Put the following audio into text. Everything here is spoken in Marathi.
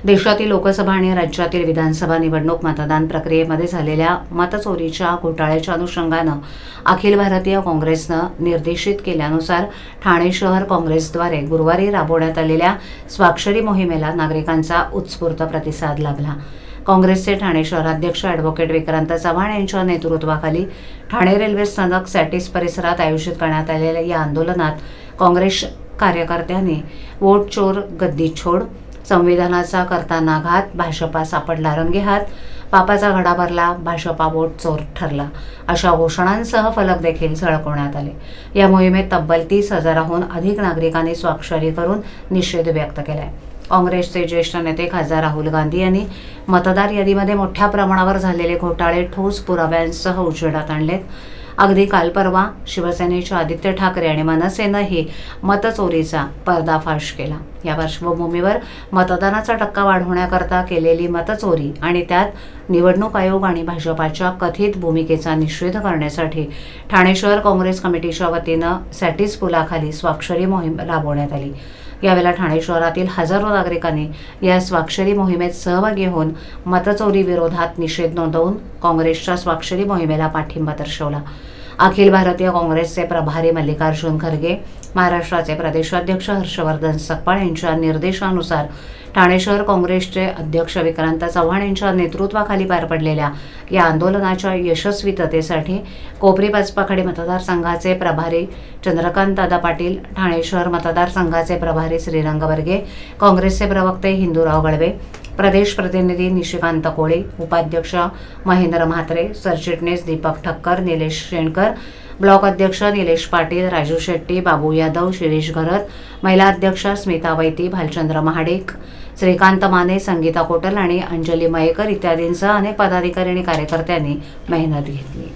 देशातील लोकसभा आणि राज्यातील विधानसभा निवडणूक मतदान प्रक्रियेमध्ये झालेल्या मतचोरीच्या घोटाळ्याच्या अनुषंगानं अखिल भारतीय काँग्रेसनं निर्देशित केल्यानुसार ठाणे शहर काँग्रेसद्वारे गुरुवारी राबवण्यात आलेल्या स्वाक्षरी मोहिमेला नागरिकांचा उत्स्फूर्त प्रतिसाद लाभला। काँग्रेसचे ठाणे शहराध्यक्ष ॲडव्होकेट विक्रांत चव्हाण यांच्या नेतृत्वाखाली ठाणे रेल्वे स्थानक सॅटिस परिसरात आयोजित करण्यात आलेल्या या आंदोलनात काँग्रेस कार्यकर्त्यांनी वोट चोर गद्दी छोड, संविधानाचा करताना घात, भाजपा सापडला रंगेहात, पापाचा घडा भरला, भाजपा वोट चोर ठरला अशा घोषणांसह फलक देखील झळकवण्यात आले। या मोहिमेत तब्बल 30,000हून अधिक नागरिकांनी स्वाक्षरी करून निषेध व्यक्त केलाय। काँग्रेसचे ज्येष्ठ नेते खासदार राहुल गांधी यांनी मतदार यादीमध्ये मोठ्या प्रमाणावर झालेले घोटाळे ठोस पुराव्यांसह उजेडात आणलेत। अगदी काल परवा शिवसेनेचे आदित्य ठाकरे आणि मनसेनंही मतचोरीचा पर्दाफाश केला। या पार्श्वभूमीवर मतदानाचा टक्का वाढवण्याकरता केलेली मतचोरी आणि त्यात निवडणूक आयोग आणि भाजपाच्या कथित भूमिकेचा निषेध करण्यासाठी ठाणे शहर काँग्रेस कमिटीच्या वतीनं सॅटिस पुलाखाली स्वाक्षरी मोहीम राबवण्यात आली। यावेळेला ठाणे शहरातील हजारो नागरिकांनी या स्वाक्षरी मोहिमेत सहभागी होऊन मतचोरी विरोधात निषेध नोंदवून काँग्रेसच्या स्वाक्षरी मोहिमेला पाठिंबा दर्शवला। अखिल भारतीय काँग्रेसचे प्रभारी मल्लिकार्जुन खरगे, महाराष्ट्राचे प्रदेशाध्यक्ष हर्षवर्धन सकपाळ यांच्या निर्देशानुसार ठाणे शहर काँग्रेसचे अध्यक्ष विक्रांत चव्हाण यांच्या नेतृत्वाखाली पार पडलेल्या या आंदोलनाच्या यशस्वीततेसाठी कोपरी पाचपाखडी मतदारसंघाचे प्रभारी चंद्रकांत दादा पाटील, ठाणे शहर मतदारसंघाचे प्रभारी श्रीरंग बर्गे, काँग्रेसचे प्रवक्ते हिंदूराव गळवे, प्रदेश प्रतिनिधी निशिकांत कोळे, उपाध्यक्ष महेंद्र म्हात्रे, सरचिटणीस दीपक ठक्कर, निलेश शेणकर, ब्लॉक अध्यक्ष निलेश पाटील, राजू शेट्टी, बाबू यादव, शिरीष घरत, महिला अध्यक्ष स्मिता वैती, भालचंद्र महाडिक, श्रीकांत माने, संगीता कोटल आणि अंजली मयेकर इत्यादींसह अनेक पदाधिकारी आणि कार्यकर्त्यांनी मेहनत घेतली।